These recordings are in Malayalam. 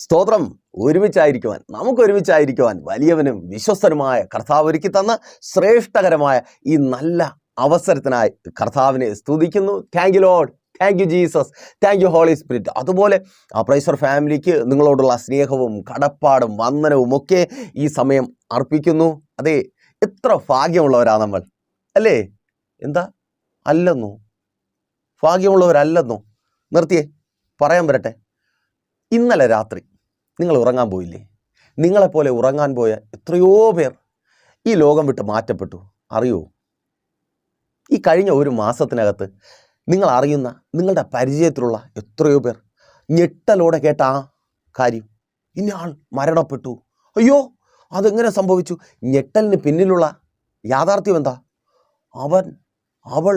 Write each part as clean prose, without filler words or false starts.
സ്തോത്രം. നമുക്ക് ഒരുമിച്ചായിരിക്കുവാൻ വലിയവനും വിശ്വസ്തനുമായ കർത്താവ് ഒരുക്കി തന്ന ശ്രേഷ്ഠകരമായ ഈ നല്ല അവസരത്തിനായി കർത്താവിനെ സ്തുതിക്കുന്നു. Thank you lord, thank you Jesus, thank you holy spirit. അതുപോലെ പ്രൈസർ ഫാമിലിക്ക് നിങ്ങളോടുള്ള സ്നേഹവും കടപ്പാടും വന്ദനവും ഒക്കെ ഈ സമയം അർപ്പിക്കുന്നു. അതെ, എത്ര ഭാഗ്യമുള്ളവരാ നമ്മൾ, അല്ലേ? എന്താ അല്ലെന്നോ? ഭാഗ്യമുള്ളവരല്ലെന്നോ? നിർത്തിയേ, പറയാൻ വരട്ടെ. ഇന്നലെ രാത്രി നിങ്ങൾ ഉറങ്ങാൻ പോയില്ലേ? നിങ്ങളെപ്പോലെ ഉറങ്ങാൻ പോയ എത്രയോ പേർ ഈ ലോകം വിട്ട് മാറ്റപ്പെട്ടു. അറിയോ? ഈ കഴിഞ്ഞ ഒരു മാസത്തിനകത്ത് നിങ്ങൾ അറിയുന്ന, നിങ്ങളുടെ പരിചയത്തിലുള്ള എത്രയോ പേർ ഞെട്ടലോടെ കേട്ട ആ കാര്യം, ഇന്നയാൾ മരണപ്പെട്ടു. അയ്യോ, അതെങ്ങനെ സംഭവിച്ചു? ഞെട്ടലിന് പിന്നിലുള്ള യാഥാർത്ഥ്യം എന്താ? അവൾ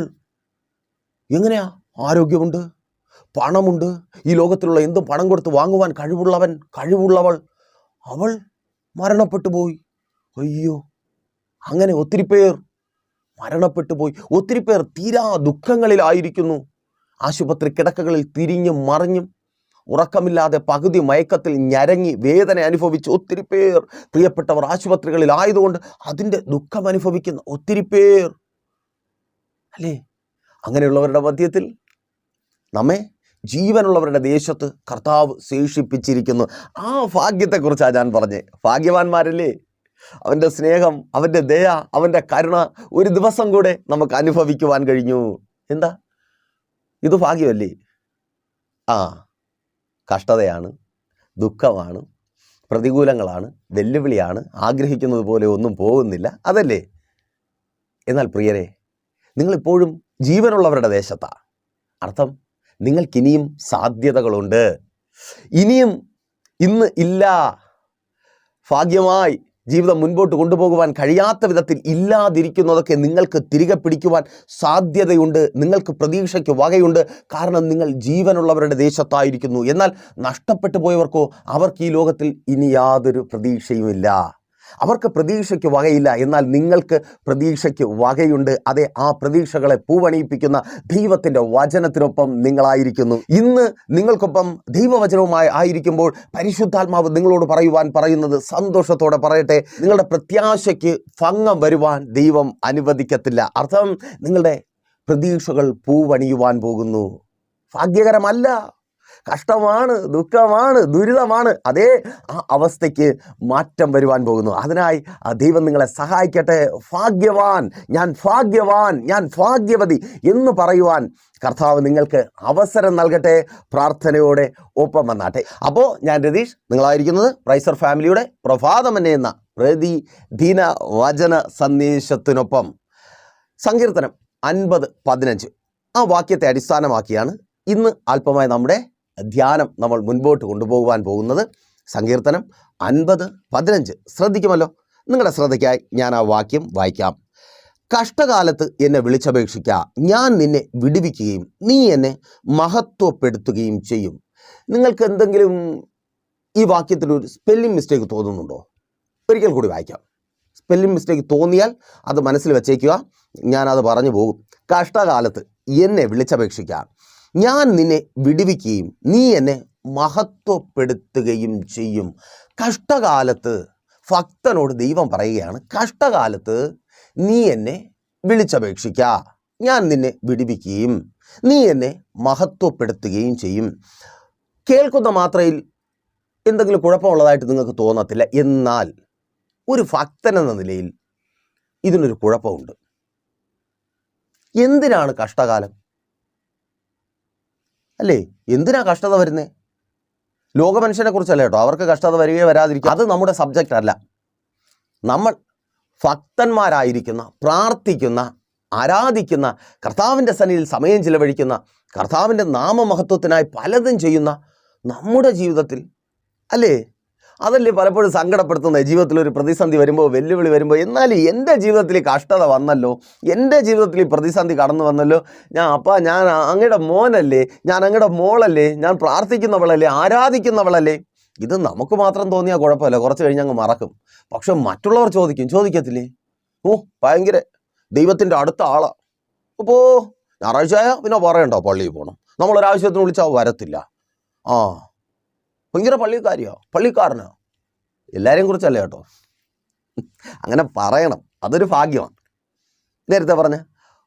എങ്ങനെയാ? ആരോഗ്യമുണ്ട്, പണമുണ്ട്, ഈ ലോകത്തിലുള്ള എന്തും പണം കൊടുത്ത് വാങ്ങുവാൻ കഴിവുള്ളവൾ, അവൾ മരണപ്പെട്ടു പോയി. അയ്യോ, അങ്ങനെ ഒത്തിരി പേർ മരണപ്പെട്ടു പോയി. ഒത്തിരി പേർ തീരാ ദുഃഖങ്ങളിലായിരിക്കുന്നു. ആശുപത്രി കിടക്കകളിൽ തിരിഞ്ഞും മറിഞ്ഞും, ഉറക്കമില്ലാതെ പകുതി മയക്കത്തിൽ ഞരങ്ങി വേദന അനുഭവിച്ച് ഒത്തിരി പേർ, പ്രിയപ്പെട്ടവർ ആശുപത്രികളിലായതുകൊണ്ട് അതിൻ്റെ ദുഃഖം അനുഭവിക്കുന്ന ഒത്തിരി പേർ, അല്ലേ? അങ്ങനെയുള്ളവരുടെ മധ്യത്തിൽ നമ്മെ ജീവനുള്ളവരുടെ ദേശത്ത് കർത്താവ് ശേഷിപ്പിച്ചിരിക്കുന്നു. ആ ഭാഗ്യത്തെക്കുറിച്ചാണ് ഞാൻ പറഞ്ഞത്. ഭാഗ്യവാന്മാരല്ലേ? അവൻ്റെ സ്നേഹം, അവൻ്റെ ദയ, അവൻ്റെ കരുണ ഒരു ദിവസം കൂടെ നമുക്ക് അനുഭവിക്കുവാൻ കഴിഞ്ഞു. എന്താ ഇത്? ഭാഗ്യമല്ലേ? കഷ്ടതയാണ്, ദുഃഖമാണ്, പ്രതികൂലങ്ങളാണ്, വെല്ലുവിളിയാണ്, ആഗ്രഹിക്കുന്നത് പോലെ ഒന്നും പോകുന്നില്ല, അതല്ലേ? എന്നാൽ പ്രിയരെ, നിങ്ങളിപ്പോഴും ജീവനുള്ളവരുടെ ദേശത്താണ്. അർത്ഥം, നിങ്ങൾക്കിനിയും സാധ്യതകളുണ്ട്. ഇനിയും ഇന്ന് ഇല്ല, ഭാഗ്യമായി ജീവിതം മുൻപോട്ട് കൊണ്ടുപോകുവാൻ കഴിയാത്ത വിധത്തിൽ ഇല്ലാതിരിക്കുന്നതൊക്കെ നിങ്ങൾക്ക് തിരികെ പിടിക്കുവാൻ സാധ്യതയുണ്ട്. നിങ്ങൾക്ക് പ്രതീക്ഷയ്ക്ക് വകയുണ്ട്. കാരണം നിങ്ങൾ ജീവനുള്ളവരുടെ ദേശത്തായിരിക്കുന്നു. എന്നാൽ നഷ്ടപ്പെട്ടു പോയവർക്കോ, അവർക്ക് ഈ ലോകത്തിൽ ഇനി യാതൊരു പ്രതീക്ഷയുമില്ല. അവർക്ക് പ്രതീക്ഷയ്ക്ക് വകയില്ല. എന്നാൽ നിങ്ങൾക്ക് പ്രതീക്ഷയ്ക്ക് വകയുണ്ട്. അതെ, ആ പ്രതീക്ഷകളെ പൂവണിയിപ്പിക്കുന്ന ദൈവത്തിൻ്റെ വചനത്തിനൊപ്പം നിങ്ങളായിരിക്കുന്നു. ഇന്ന് നിങ്ങൾക്കൊപ്പം ദൈവവചനവുമായി ആയിരിക്കുമ്പോൾ പരിശുദ്ധാത്മാവ് നിങ്ങളോട് പറയുന്നത് സന്തോഷത്തോടെ പറയട്ടെ, നിങ്ങളുടെ പ്രത്യാശയ്ക്ക് ഭംഗം വരുവാൻ ദൈവം അനുവദിക്കത്തില്ല. അർത്ഥം, നിങ്ങളുടെ പ്രതീക്ഷകൾ പൂവണിയുവാൻ പോകുന്നു. ഭാഗ്യകരമല്ല, കഷ്ടമാണ്, ദുഃഖമാണ്, ദുരിതമാണ്. അതേ, ആ അവസ്ഥയ്ക്ക് മാറ്റം വരുവാൻ പോകുന്നു. അതിനായി ദൈവം നിങ്ങളെ സഹായിക്കട്ടെ. ഭാഗ്യവാൻ, ഞാൻ ഭാഗ്യവതി എന്ന് പറയുവാൻ കർത്താവ് നിങ്ങൾക്ക് അവസരം നൽകട്ടെ. പ്രാർത്ഥനയോടെ ഒപ്പം വന്നാട്ടെ. അപ്പോൾ ഞാൻ രതീഷ്, നിങ്ങളായിരിക്കുന്നത് പ്രൈസർ ഫാമിലിയുടെ പ്രഭാതമന്നെ എന്ന പ്രതിദിന വചന സന്ദേശത്തിനൊപ്പം. സങ്കീർത്തനം 50:15 ആ വാക്യത്തെ അടിസ്ഥാനമാക്കിയാണ് ഇന്ന് അല്പമായി നമ്മുടെ ധ്യാനം നമ്മൾ മുൻപോട്ട് കൊണ്ടുപോകുവാൻ പോകുന്നത്. സങ്കീർത്തനം 50:15 ശ്രദ്ധിക്കുമല്ലോ. നിങ്ങളുടെ ശ്രദ്ധയ്ക്കായി ഞാൻ ആ വാക്യം വായിക്കാം. കഷ്ടകാലത്ത് എന്നെ വിളിച്ചപേക്ഷിക്കുക, ഞാൻ നിന്നെ വിടുവിക്കുകയും നീ എന്നെ മഹത്വപ്പെടുത്തുകയും ചെയ്യും. നിങ്ങൾക്ക് എന്തെങ്കിലും ഈ വാക്യത്തിലൊരു സ്പെല്ലിംഗ് മിസ്റ്റേക്ക് തോന്നുന്നുണ്ടോ? ഒരിക്കൽ കൂടി വായിക്കാം. സ്പെല്ലിംഗ് മിസ്റ്റേക്ക് തോന്നിയാൽ അത് മനസ്സിൽ വെച്ചേക്കുക, ഞാനത് പറഞ്ഞു പോകും. കഷ്ടകാലത്ത് എന്നെ വിളിച്ചപേക്ഷിക്കുക, ഞാൻ നിന്നെ വിടുവിക്കുകയും നീ എന്നെ മഹത്വപ്പെടുത്തുകയും ചെയ്യും. കഷ്ടകാലത്ത് ഭക്തനോട് ദൈവം പറയുകയാണ്, കഷ്ടകാലത്ത് നീ എന്നെ വിളിച്ചപേക്ഷിക്കുക, ഞാൻ നിന്നെ വിടുവിക്കുകയും നീ എന്നെ മഹത്വപ്പെടുത്തുകയും ചെയ്യും. കേൾക്കുന്ന മാത്രയിൽ എന്തെങ്കിലും കുഴപ്പമുള്ളതായിട്ട് നിങ്ങൾക്ക് തോന്നത്തില്ല. എന്നാൽ ഒരു ഭക്തനെന്ന നിലയിൽ ഇതിനൊരു കുഴപ്പമുണ്ട്. എന്തിനാണ് കഷ്ടകാലം? അല്ലേ, എന്തിനാ കഷ്ടത വരുന്നത്? ലോകമനുഷ്യനെ കുറിച്ചല്ല കേട്ടോ, അവർക്ക് കഷ്ടത വരികയോ വരാതിരിക്കുക, അത് നമ്മുടെ സബ്ജക്റ്റ് അല്ല. നമ്മൾ ഭക്തന്മാരായിരിക്കുന്ന, പ്രാർത്ഥിക്കുന്ന, ആരാധിക്കുന്ന, കർത്താവിൻ്റെ സന്നിധിയിൽ സമയം ചിലവഴിക്കുന്ന, കർത്താവിൻ്റെ നാമമഹത്വത്തിനായി പലതും ചെയ്യുന്ന നമ്മുടെ ജീവിതത്തിൽ, അല്ലേ, അതല്ലേ പലപ്പോഴും സങ്കടപ്പെടുത്തുന്നത്. ജീവിതത്തിലൊരു പ്രതിസന്ധി വരുമ്പോൾ, വെല്ലുവിളി വരുമ്പോൾ, എന്നാൽ എൻ്റെ ജീവിതത്തിൽ കഷ്ടത വന്നല്ലോ, എൻ്റെ ജീവിതത്തിൽ പ്രതിസന്ധി കടന്നു വന്നല്ലോ, ഞാൻ അങ്ങയുടെ മോനല്ലേ, ഞാൻ അങ്ങയുടെ മോളല്ലേ, ഞാൻ പ്രാർത്ഥിക്കുന്നവളല്ലേ, ആരാധിക്കുന്നവളല്ലേ. ഇത് നമുക്ക് മാത്രം തോന്നിയാൽ കുഴപ്പമില്ല, കുറച്ച് കഴിഞ്ഞ് അങ്ങ് മറക്കും. പക്ഷെ മറ്റുള്ളവർ ചോദിക്കത്തില്ലേ? ഭയങ്കര ദൈവത്തിൻ്റെ അടുത്ത ആളാ, അപ്പോൾ ഞായറാഴ്ച പിന്നെ പറയണ്ടോ പള്ളിയിൽ പോകണം, നമ്മളൊരാവശ്യത്തിന് വിളിച്ചാൽ വരത്തില്ല. ഭയങ്കര പള്ളിക്കാരനോ. എല്ലാവരെയും കുറിച്ചല്ല കേട്ടോ, അങ്ങനെ പറയണം, അതൊരു ഭാഗ്യമാണ്. നേരത്തെ പറഞ്ഞ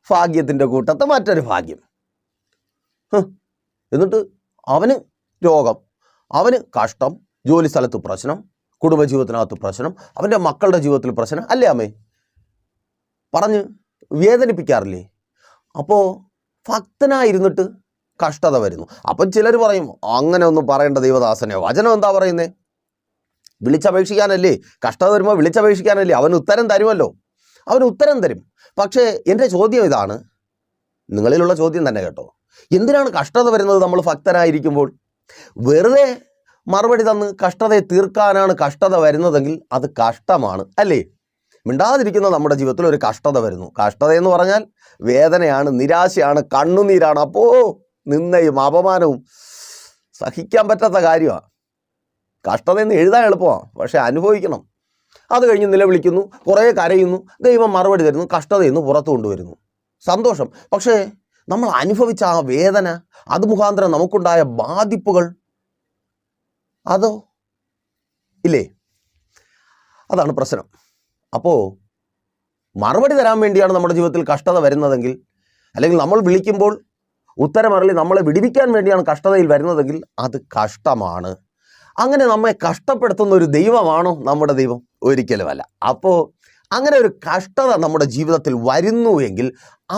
ഭാഗ്യത്തിൻ്റെ കൂട്ടത്തെ മറ്റൊരു ഭാഗ്യം. എന്നിട്ട് അവന് രോഗം, അവന് കഷ്ടം, ജോലി സ്ഥലത്ത് പ്രശ്നം, കുടുംബജീവിതത്തിനകത്ത് പ്രശ്നം, അവൻ്റെ മക്കളുടെ ജീവിതത്തിൽ പ്രശ്നം, അല്ലേ അമ്മേ? പറഞ്ഞ് വേദനിപ്പിക്കാറില്ലേ? അപ്പോൾ ഭക്തനായിരുന്നിട്ട് കഷ്ടത വരുന്നു. അപ്പം ചിലർ പറയും, അങ്ങനെ ഒന്നും പറയേണ്ട ദൈവദാസനെ, വചനം എന്താ പറയുന്നേ? വിളിച്ചപേക്ഷിക്കാനല്ലേ, കഷ്ടത വരുമ്പോൾ വിളിച്ചപേക്ഷിക്കാനല്ലേ, അവൻ ഉത്തരം തരുമല്ലോ, അവൻ ഉത്തരം തരും. പക്ഷേ എൻ്റെ ചോദ്യം ഇതാണ്, നിങ്ങളിലുള്ള ചോദ്യം തന്നെ കേട്ടോ, എന്തിനാണ് കഷ്ടത വരുന്നത് നമ്മൾ ഭക്തനായിരിക്കുമ്പോൾ? വെറുതെ മറുപടി തന്ന് കഷ്ടതയെ തീർക്കാനാണ് കഷ്ടത വരുന്നതെങ്കിൽ അത് കഷ്ടമാണ്, അല്ലേ? മിണ്ടാതിരിക്കുന്ന നമ്മുടെ ജീവിതത്തിൽ ഒരു കഷ്ടത വരുന്നു. കഷ്ടതയെന്ന് പറഞ്ഞാൽ വേദനയാണ്, നിരാശയാണ്, കണ്ണുനീരാണ്. അപ്പോൾ നിന്നയും അപമാനവും സഹിക്കാൻ പറ്റാത്ത കാര്യമാണ്. കഷ്ടതയെന്ന് എഴുതാൻ എളുപ്പമാണ്, പക്ഷെ അനുഭവിക്കണം. അത് കഴിഞ്ഞ് നിലവിളിക്കുന്നു, കുറേ കരയുന്നു, ദൈവം മറുപടി തരുന്നു, കഷ്ടതയെന്ന് പുറത്തു കൊണ്ടുവരുന്നു, സന്തോഷം. പക്ഷേ നമ്മൾ അനുഭവിച്ച ആ വേദന, അത് മുഖാന്തരം നമുക്കുണ്ടായ ബാധിപ്പുകൾ, അതോ ഇല്ലേ? അതാണ് പ്രശ്നം. അപ്പോൾ മറുപടി തരാൻ വേണ്ടിയാണ് നമ്മുടെ ജീവിതത്തിൽ കഷ്ടത വരുന്നതെങ്കിൽ, അല്ലെങ്കിൽ നമ്മൾ വിളിക്കുമ്പോൾ ഉത്തരമറിയി നമ്മളെ വിടിവിക്കാൻ വേണ്ടിയാണ് കഷ്ടതയിൽ വരുന്നതെങ്കിൽ അത് കഷ്ടമാണ്. അങ്ങനെ നമ്മെ കഷ്ടപ്പെടുത്തുന്ന ഒരു ദൈവമാണോ നമ്മുടെ ദൈവം? ഒരിക്കലുമല്ല. അപ്പോൾ അങ്ങനെ ഒരു കഷ്ടത നമ്മുടെ ജീവിതത്തിൽ വരുന്നു എങ്കിൽ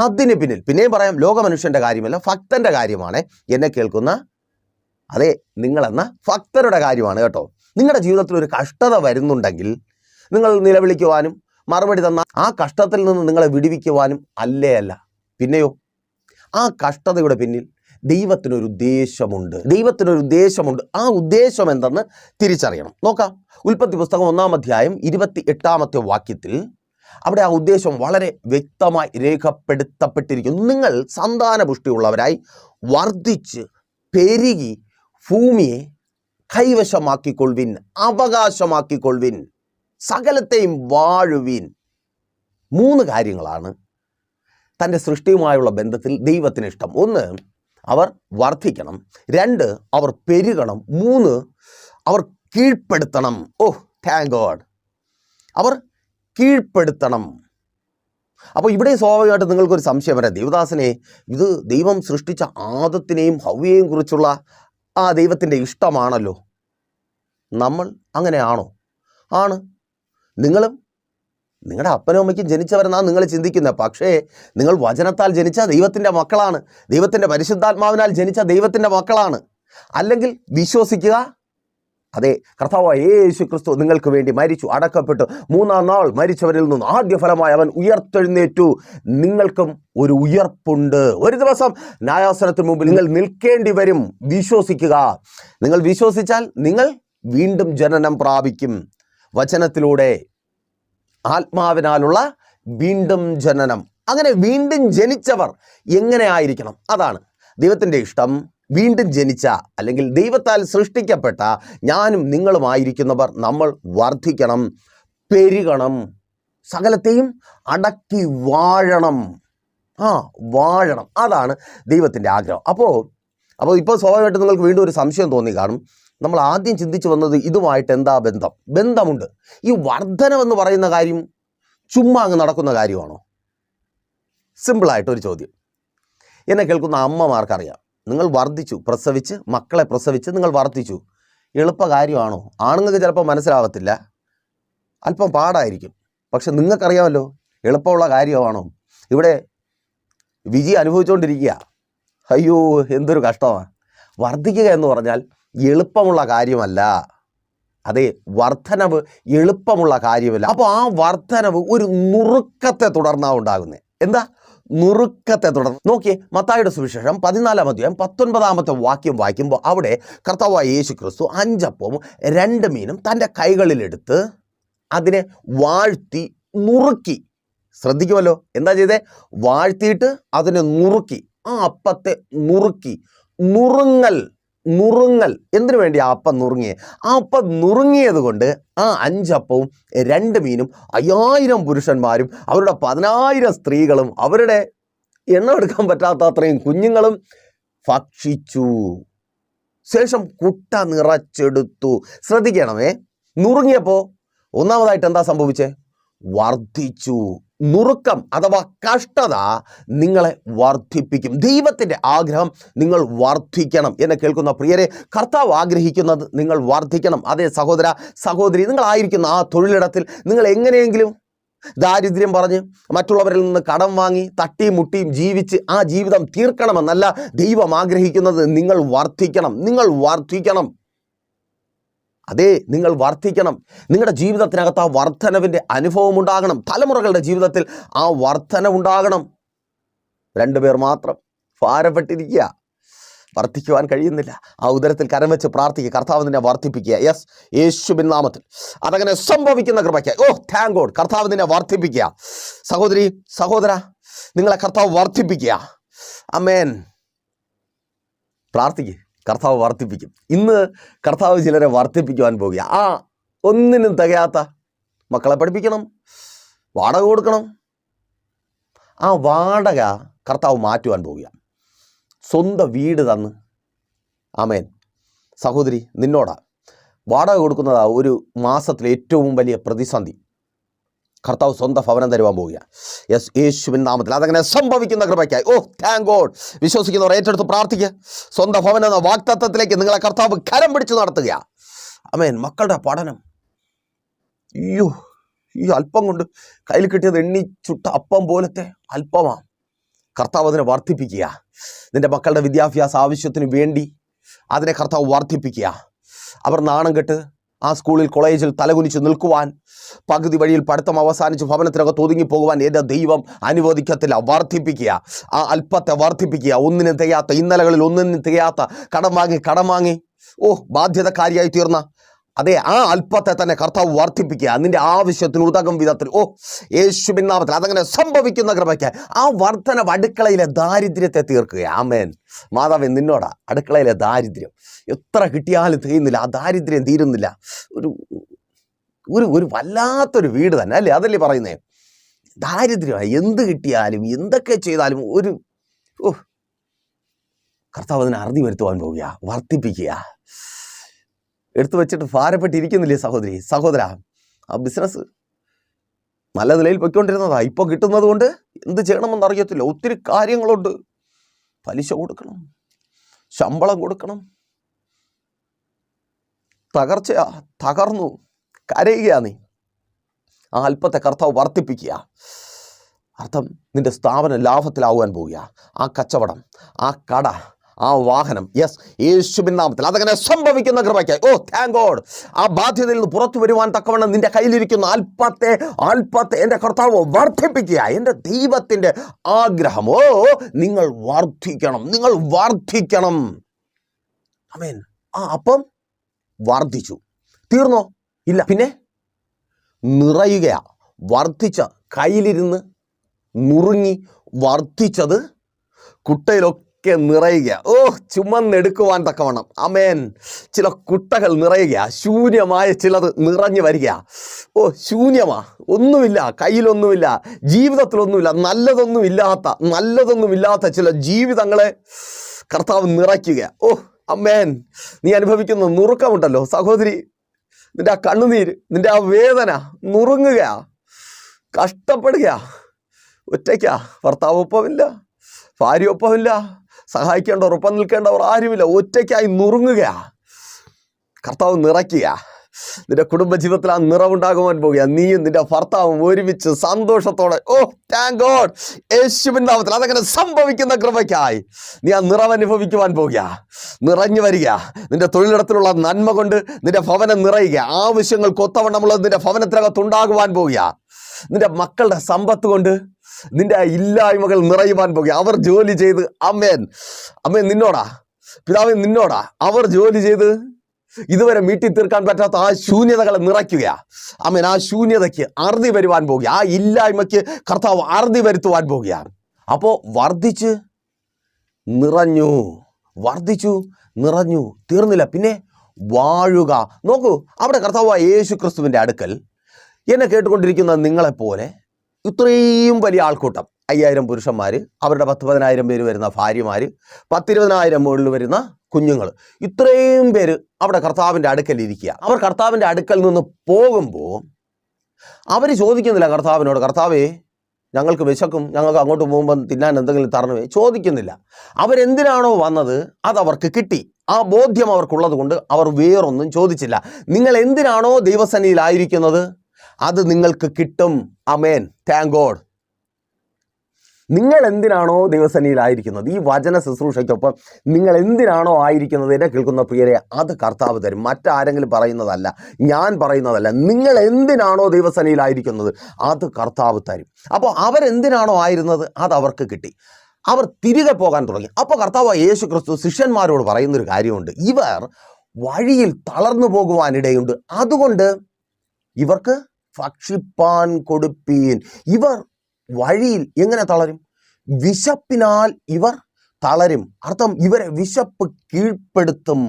അതിന് പിന്നിൽ, പിന്നെയും പറയാം, ലോകമനുഷ്യൻ്റെ കാര്യമല്ല, ഭക്തൻ്റെ കാര്യമാണ്. എന്നെ കേൾക്കുന്ന അതെ നിങ്ങളെന്ന ഭക്തരുടെ കാര്യമാണ് കേട്ടോ. നിങ്ങളുടെ ജീവിതത്തിൽ ഒരു കഷ്ടത വരുന്നുണ്ടെങ്കിൽ നിങ്ങൾ നിലവിളിക്കുവാനും മറുപടി തന്ന ആ കഷ്ടത്തിൽ നിന്ന് നിങ്ങളെ വിടുവിക്കുവാനും അല്ല. പിന്നെയോ ആ കഷ്ടതയുടെ പിന്നിൽ ദൈവത്തിനൊരു ഉദ്ദേശമുണ്ട്. ആ ഉദ്ദേശം എന്തെന്ന് തിരിച്ചറിയണം. നോക്കാം, ഉൽപ്പത്തി പുസ്തകം 1-ാം അധ്യായം 28-ാമത്തെ വാക്യത്തിൽ അവിടെ ആ ഉദ്ദേശം വളരെ വ്യക്തമായി രേഖപ്പെടുത്തപ്പെട്ടിരിക്കുന്നു. നിങ്ങൾ സന്താനപുഷ്ടിയുള്ളവരായി വർദ്ധിച്ച് പെരുകി ഭൂമിയെ കൈവശമാക്കിക്കൊള്ളുവിൻ, അവകാശമാക്കിക്കൊള്ളുവിൻ, സകലത്തെയും വാഴുവിൻ. 3 കാര്യങ്ങളാണ് തൻ്റെ സൃഷ്ടിയുമായുള്ള ബന്ധത്തിൽ ദൈവത്തിന് ഇഷ്ടം. 1, അവർ വർദ്ധിക്കണം. 2, അവർ പെരുകണം. 3, അവർ കീഴ്പ്പെടുത്തണം. താങ്ക് ഗോഡ്, അവർ കീഴ്പ്പെടുത്തണം. അപ്പോൾ ഇവിടെ സ്വാഭാവികമായിട്ട് നിങ്ങൾക്കൊരു സംശയം വരാം, ദേവദാസനെ, ഇത് ദൈവം സൃഷ്ടിച്ച ആദത്തിനെയും ഹവ്വയെയും കുറിച്ചുള്ള ആ ദൈവത്തിൻ്റെ ഇഷ്ടമാണല്ലോ. നമ്മൾ അങ്ങനെയാണോ? ആണ്. നിങ്ങളും നിങ്ങളുടെ അപ്പനും അമ്മയ്ക്കും ജനിച്ചവരെന്നാണ് നിങ്ങൾ ചിന്തിക്കുന്നത്. പക്ഷേ നിങ്ങൾ വചനത്താൽ ജനിച്ച ദൈവത്തിൻ്റെ മക്കളാണ്, ദൈവത്തിൻ്റെ പരിശുദ്ധാത്മാവിനാൽ ജനിച്ച ദൈവത്തിൻ്റെ മക്കളാണ്. അല്ലെങ്കിൽ വിശ്വസിക്കുക, അതെ, കർത്താവായ യേശു ക്രിസ്തു നിങ്ങൾക്ക് വേണ്ടി മരിച്ചു, അടക്കപ്പെട്ടു, 3-ാം നാൾ മരിച്ചവരിൽ നിന്ന് ആദ്യ ഫലമായി അവൻ ഉയർത്തെഴുന്നേറ്റു. നിങ്ങൾക്കും ഒരു ഉയർപ്പുണ്ട്. ഒരു ദിവസം ന്യായാസനത്തിന് മുമ്പിൽ നിങ്ങൾ നിൽക്കേണ്ടി വരും. വിശ്വസിക്കുക. നിങ്ങൾ വിശ്വസിച്ചാൽ നിങ്ങൾ വീണ്ടും ജനനം പ്രാപിക്കും. വചനത്തിലൂടെ, ആത്മാവിനാലുള്ള വീണ്ടും ജനനം. അങ്ങനെ വീണ്ടും ജനിച്ചവർ എങ്ങനെ ആയിരിക്കണം? അതാണ് ദൈവത്തിൻ്റെ ഇഷ്ടം. വീണ്ടും ജനിച്ച, അല്ലെങ്കിൽ ദൈവത്താൽ സൃഷ്ടിക്കപ്പെട്ട ഞാനും നിങ്ങളുമായിരിക്കുന്നവർ നമ്മൾ വർദ്ധിക്കണം, പെരുകണം, സകലത്തെയും അടക്കി വാഴണം. വാഴണം. അതാണ് ദൈവത്തിൻ്റെ ആഗ്രഹം. അപ്പോൾ ഇപ്പോൾ സ്വാഭാവികമായിട്ട് നിങ്ങൾക്ക് വീണ്ടും ഒരു സംശയം തോന്നി കാണും. നമ്മൾ ആദ്യം ചിന്തിച്ചു വന്നത് ഇതുമായിട്ട് എന്താ ബന്ധമുണ്ട്? ഈ വർധനമെന്ന് പറയുന്ന കാര്യം ചുമ്മാ അങ്ങ് നടക്കുന്ന കാര്യമാണോ? സിമ്പിളായിട്ടൊരു ചോദ്യം. എന്നെ കേൾക്കുന്ന അമ്മമാർക്കറിയാം, നിങ്ങൾ വർദ്ധിച്ചു, പ്രസവിച്ച് മക്കളെ പ്രസവിച്ച് നിങ്ങൾ വർദ്ധിച്ചു. എളുപ്പ കാര്യമാണോ? ആണുങ്ങൾക്ക് ചിലപ്പോൾ മനസ്സിലാവത്തില്ല, അല്പം പാടായിരിക്കും. പക്ഷെ നിങ്ങൾക്കറിയാമല്ലോ എളുപ്പമുള്ള കാര്യമാണോ? ഇവിടെ വിജി അനുഭവിച്ചുകൊണ്ടിരിക്കുക. അയ്യോ, എന്തൊരു കഷ്ടമാണ്. വർദ്ധിക്കുക എന്ന് പറഞ്ഞാൽ എളുപ്പമുള്ള കാര്യമല്ല. അതെ, വർധനവ് എളുപ്പമുള്ള കാര്യമല്ല. അപ്പോൾ ആ വർധനവ് ഒരു നുറുക്കത്തെ തുടർന്നാണ് ഉണ്ടാകുന്നത്. എന്താ നുറുക്കത്തെ തുടർന്ന്? നോക്കിയേ, മത്തായിയുടെ സുവിശേഷം 14-ാം അധ്യായം 19-ാമത്തെ വാക്യം വായിക്കുമ്പോൾ അവിടെ കർത്താവായ യേശു ക്രിസ്തു 5 അപ്പവും 2 മീനും തൻ്റെ കൈകളിലെടുത്ത് അതിനെ വാഴ്ത്തി നുറുക്കി. ശ്രദ്ധിക്കുമല്ലോ, എന്താ ചെയ്തേ? വാഴ്ത്തിയിട്ട് അതിനെ നുറുക്കി. ആ അപ്പത്തെ നുറുക്കി. നുറുങ്ങൽ എന്തിനു വേണ്ടി ആ അപ്പം നുറുങ്ങിയത്? ആ അപ്പം നുറുങ്ങിയത് കൊണ്ട് ആ 5 അപ്പവും 2 മീനും 5000 പുരുഷന്മാരും അവരുടെ 10000 സ്ത്രീകളും അവരുടെ എണ്ണം എടുക്കാൻ പറ്റാത്ത അത്രയും കുഞ്ഞുങ്ങളും ഭക്ഷിച്ചു. ശേഷം കുട്ട നിറച്ചെടുത്തു. ശ്രദ്ധിക്കണമേ, നുറുങ്ങിയപ്പോൾ ഒന്നാമതായിട്ട് എന്താ സംഭവിച്ചേ? വർദ്ധിച്ചു. നുറുക്കം അഥവാ കഷ്ടത നിങ്ങളെ വർദ്ധിപ്പിക്കും. ദൈവത്തിൻ്റെ ആഗ്രഹം നിങ്ങൾ വർദ്ധിക്കണം. എന്നെ കേൾക്കുന്ന പ്രിയരെ, കർത്താവ് ആഗ്രഹിക്കുന്നത് നിങ്ങൾ വർദ്ധിക്കണം. അതേ സഹോദര സഹോദരി, നിങ്ങളായിരിക്കുന്ന ആ തൊഴിലിടത്തിൽ നിങ്ങൾ എങ്ങനെയെങ്കിലും ദാരിദ്ര്യം പറഞ്ഞ് മറ്റുള്ളവരിൽ നിന്ന് കടം വാങ്ങി തട്ടിയും മുട്ടിയും ജീവിച്ച് ആ ജീവിതം തീർക്കണമെന്നല്ല ദൈവം ആഗ്രഹിക്കുന്നത്. നിങ്ങൾ വർദ്ധിക്കണം, നിങ്ങൾ വർദ്ധിക്കണം. അതേ, നിങ്ങൾ വർദ്ധിക്കണം. നിങ്ങളുടെ ജീവിതത്തിനകത്ത് ആ വർധനവിൻ്റെ അനുഭവം ഉണ്ടാകണം. തലമുറകളുടെ ജീവിതത്തിൽ ആ വർധന ഉണ്ടാകണം. 2 പേർ മാത്രം ഭാരപ്പെട്ടിരിക്കുക, വർദ്ധിക്കുവാൻ കഴിയുന്നില്ല. ആ ഉദരത്തിൽ കരം വെച്ച് പ്രാർത്ഥിക്കുക, കർത്താവ് നിന്നെ വർദ്ധിപ്പിക്കുക. യെസ്, യേശുവിൻ നാമത്തിൽ അതങ്ങനെ സംഭവിക്കുന്ന കൃപയ്ക്ക് താങ്ക് ഗോഡ്. കർത്താവ് നിന്നെ വർദ്ധിപ്പിക്കുക. സഹോദരി സഹോദര, നിങ്ങളെ കർത്താവ് വർദ്ധിപ്പിക്കുക. ആമേൻ. പ്രാർത്ഥിക്കുക, കർത്താവ് വർദ്ധിപ്പിക്കും. ഇന്ന് കർത്താവ് ചിലരെ വർദ്ധിപ്പിക്കുവാൻ പോകുക. ആ ഒന്നിനും തികയാത്ത മക്കളെ പഠിപ്പിക്കണം, വാടക കൊടുക്കണം. ആ വാടക കർത്താവ് മാറ്റുവാൻ പോകുക. സ്വന്തം വീട് തന്ന്. ആമേൻ. സഹോദരി, നിന്നോടാ വാടക കൊടുക്കുന്നതാ ഒരു മാസത്തിലെ ഏറ്റവും വലിയ പ്രതിസന്ധി. കർത്താവ് സ്വന്തം ഭവനം തരുവാൻ പോവുക. യെസ്, യേശുവിൻ നാമത്തിൽ അതങ്ങനെ സംഭവിക്കുന്ന കൃപയ്ക്കായി താങ്ക് ഗോഡ്. വിശ്വസിക്കുന്നവർ ഏറ്റെടുത്ത് പ്രാർത്ഥിക്കുക. സ്വന്തം ഭവനം എന്ന വാഗ്ദത്തത്തിലേക്ക് നിങ്ങളെ കർത്താവ് കരം പിടിച്ച് നടത്തുക. ആമേൻ. മക്കളുടെ പഠനം, അയ്യോ, ഈ അല്പം കൊണ്ട് കയ്യിൽ കിട്ടിയത് എണ്ണിച്ചുട്ട അപ്പം പോലത്തെ അല്പമാണ്. കർത്താവ് അതിനെ വർദ്ധിപ്പിക്കുക. നിൻ്റെ മക്കളുടെ വിദ്യാഭ്യാസ ആവശ്യത്തിന് വേണ്ടി അതിനെ കർത്താവ് വർദ്ധിപ്പിക്കുക. അവർ നാണം കെട്ട് ആ സ്കൂളിൽ കോളേജിൽ തലകുനിച്ച് നിൽക്കുവാൻ, പകുതി വഴിയിൽ പഠിത്തം അവസാനിച്ച് ഭവനത്തിനകത്ത് ഒതുങ്ങിപ്പോകുവാൻ എൻ്റെ ദൈവം അനുവദിക്കത്തില്ല. വർദ്ധിപ്പിക്കുക. ആ അല്പത്തെ വർദ്ധിപ്പിക്കുക. ഒന്നിനും തികയാത്ത, ഇന്നലകളിൽ ഒന്നിനും തികയാത്ത കടം വാങ്ങി ബാധ്യതക്കാരിയായി തീർന്ന അതെ ആ അല്പത്തെ തന്നെ കർത്താവ് വർദ്ധിപ്പിക്കുക. നിന്റെ ആവശ്യത്തിന് ഉതകും വിധത്തിൽ യേശുവിൻ നാമത്തിൽ അതങ്ങനെ സംഭവിക്കുന്ന കൃപയ്ക്ക് ആ വർധന അടുക്കളയിലെ ദാരിദ്ര്യത്തെ തീർക്കുക. ആമേൻ. മാതാവേ, നിന്നോടാ അടുക്കളയിലെ ദാരിദ്ര്യം എത്ര കിട്ടിയാലും തീരുന്നില്ല. ആ ദാരിദ്ര്യം തീരുന്നില്ല. ഒരു ഒരു ഒരു വല്ലാത്തൊരു വീട് തന്നെ അല്ലേ? അതല്ലേ പറയുന്നേ? ദാരിദ്ര്യമായി എന്ത് കിട്ടിയാലും എന്തൊക്കെ ചെയ്താലും ഒരു കർത്താവ് അതിനെ അറുതി വരുത്തുവാൻ പോവുക, വർദ്ധിപ്പിക്കുക. എടുത്തു വെച്ചിട്ട് ഭാരപ്പെട്ടിരിക്കുന്നില്ലേ സഹോദരി സഹോദര? ആ ബിസിനസ് നല്ല നിലയിൽ പൊയ്ക്കൊണ്ടിരുന്നതാ. ഇപ്പോൾ കിട്ടുന്നത് കൊണ്ട് എന്ത് ചെയ്യണമെന്ന് അറിയത്തില്ല. ഒത്തിരി കാര്യങ്ങളുണ്ട്. പലിശ കൊടുക്കണം, ശമ്പളം കൊടുക്കണം. തകർച്ചയാ, തകർന്നു കരയുക. നീ ആ അല്പത്തെ കർത്താവ് വർദ്ധിപ്പിക്കുക. അർത്ഥം, നിന്റെ സ്ഥാപനം ലാഭത്തിലാവാൻ പോവുക. ആ കച്ചവടം, ആ കട, ആ വാഹനം, യെസ്, യേശുവിൻ നാമത്തിൽ അതങ്ങനെ സംഭവിക്കുന്ന കൃപയ്ക്ക് താങ്ക് ഗോഡ്. ആ ബാധ്യതയിൽ നിന്ന് പുറത്തു വരുവാൻ തക്കവണ്ണം നിന്റെ കയ്യിലിരിക്കുന്ന അല്പത്തെ എൻ്റെ കർത്താവ് വർദ്ധിപ്പിക്കുക. എൻ്റെ ദൈവത്തിൻ്റെ ആഗ്രഹം നിങ്ങൾ വർദ്ധിക്കണം, നിങ്ങൾ വർദ്ധിക്കണം. ആമേൻ. ആ അപ്പം വർദ്ധിച്ചു. തീർന്നോ? ഇല്ല, പിന്നെ നിറയുകയാ. വർദ്ധിച്ച കയ്യിലിരുന്ന് നുറുങ്ങി വർദ്ധിച്ചത് കുട്ടയിലൊക്കെ നിറയുക. ചുമന്നെടുക്കുവാൻ തക്കവണ്ണം. ആമേൻ. ചില കുട്ടകൾ നിറയുക. ശൂന്യമായ ചിലത് നിറഞ്ഞു വരിക. ശൂന്യമാ, ഒന്നുമില്ല, കയ്യിലൊന്നുമില്ല, ജീവിതത്തിലൊന്നുമില്ല, നല്ലതൊന്നുമില്ലാത്ത ചില ജീവിതങ്ങളെ കർത്താവ് നിറയ്ക്കുക. ആമേൻ. നീ അനുഭവിക്കുന്ന നുറുക്കമുണ്ടല്ലോ സഹോദരി, നിന്റെ ആ കണ്ണുനീര്, നിന്റെ ആ വേദന, നുറുങ്ങുക, കഷ്ടപ്പെടുക. ഒറ്റയ്ക്കാ, ഭർത്താവ് ഒപ്പമില്ല, ഭാര്യ ഒപ്പമില്ല, സഹായിക്കേണ്ടവർ, ഒപ്പം നിൽക്കേണ്ടവർ ആരുമില്ല. ഒറ്റയ്ക്കായി നുറുങ്ങുക. കർത്താവ് നിറയ്ക്കുക. നിന്റെ കുടുംബജീവിതത്തിൽ ആ നിറവുണ്ടാകുവാൻ പോകുക. നീയും നിന്റെ ഭർത്താവും ഒരുമിച്ച് സന്തോഷത്തോടെ താങ്ക് ഗോഡ്. യേശുവിൻ നാമത്തിൽ അതങ്ങനെ സംഭവിക്കുന്ന കൃപയ്ക്കായി നീ ആ നിറവ് അനുഭവിക്കുവാൻ പോകുക. നിറഞ്ഞു വരിക. നിന്റെ തൊഴിലിടത്തിലുള്ള നന്മ കൊണ്ട് നിന്റെ ഭവനം നിറയുക. ആവശ്യങ്ങൾക്ക് ഒത്തവണ്ണമുള്ളത് നിന്റെ ഭവനത്തിനകത്ത് ഉണ്ടാകുവാൻ പോകുക. നിന്റെ മക്കളുടെ സമ്പത്ത് കൊണ്ട് നിന്റെ ഇല്ലായ്മകൾ നിറയുവാൻ പോകുക. അവർ ജോലി ചെയ്ത് അമ്മേൻ നിന്നോടാ, പിതാവേ നിന്നോടാ, അവർ ജോലി ചെയ്ത് ഇതുവരെ മീട്ടി തീർക്കാൻ പറ്റാത്ത ആ ശൂന്യതകളെ നിറയ്ക്കുക. ആമേൻ. ആ ശൂന്യതയ്ക്ക് അറുതി വരുവാൻ പോകുക. ആ ഇല്ലായ്മയ്ക്ക് കർത്താവ് അറുതി വരുത്തുവാൻ പോകുകയാണ്. അപ്പോൾ വർദ്ധിച്ച് നിറഞ്ഞു, തീർന്നില്ല, പിന്നെ വാഴുക. നോക്കൂ, അവിടെ കർത്താവ് യേശു ക്രിസ്തുവിൻ്റെ അടുക്കൽ എന്നെ കേട്ടുകൊണ്ടിരിക്കുന്ന നിങ്ങളെപ്പോലെ ഇത്രയും വലിയ ആൾക്കൂട്ടം, 5000 പുരുഷന്മാർ, അവരുടെ 10,000 പേര് വരുന്ന ഭാര്യമാർ, 10,000-20,000 മുകളിൽ വരുന്ന കുഞ്ഞുങ്ങൾ, ഇത്രയും പേര് അവിടെ കർത്താവിൻ്റെ അടുക്കൽ ഇരിക്കുക. അവർ കർത്താവിൻ്റെ അടുക്കൽ നിന്ന് പോകുമ്പോൾ അവർ ചോദിക്കുന്നില്ല കർത്താവിനോട്, കർത്താവേ ഞങ്ങൾക്ക് വിശക്കും, ഞങ്ങൾക്ക് അങ്ങോട്ട് പോകുമ്പം തിന്നാൻ എന്തെങ്കിലും തരണമേ, ചോദിക്കുന്നില്ല. അവരെന്തിനാണോ വന്നത് അതവർക്ക് കിട്ടി. ആ ബോധ്യം അവർക്കുള്ളത് കൊണ്ട് അവർ വേറൊന്നും ചോദിച്ചില്ല. നിങ്ങൾ എന്തിനാണോ ദൈവസന്നിധിയിലായിരിക്കുന്നത് അത് നിങ്ങൾക്ക് കിട്ടും. ആമേൻ, താങ്ക് ഗോഡ്. നിങ്ങൾ എന്തിനാണോ ദൈവസന്നിധിയിലായിരിക്കുന്നത്, ഈ വചന ശുശ്രൂഷയ്ക്കൊപ്പം നിങ്ങൾ എന്തിനാണോ ആയിരിക്കുന്നത്, എന്നെ കേൾക്കുന്ന പ്രിയരെ, അത് കർത്താവ് തരും. മറ്റാരെങ്കിലും പറയുന്നതല്ല, ഞാൻ പറയുന്നതല്ല. നിങ്ങൾ എന്തിനാണോ ദൈവസന്നിധിയിലായിരിക്കുന്നത് അത് കർത്താവ് തരും. അപ്പോൾ അവരെന്തിനാണോ ആയിരുന്നത് അത് അവർക്ക് കിട്ടി. അവർ തിരികെ പോകാൻ തുടങ്ങി. അപ്പോൾ കർത്താവ് യേശു ക്രിസ്തു ശിഷ്യന്മാരോട് പറയുന്നൊരു കാര്യമുണ്ട്. ഇവർ വഴിയിൽ തളർന്നു പോകുവാനിടയുണ്ട്, അതുകൊണ്ട് ഇവർക്ക് ഭക്ഷിപ്പാൻ കൊടുപ്പീൻ. ഇവർ വഴിയിൽ എങ്ങനെ തളരും? വിശപ്പിനാൽ ഇവർ തളരും. അർത്ഥം, ഇവരെ വിശപ്പ് കീഴ്പ്പെടുത്തും.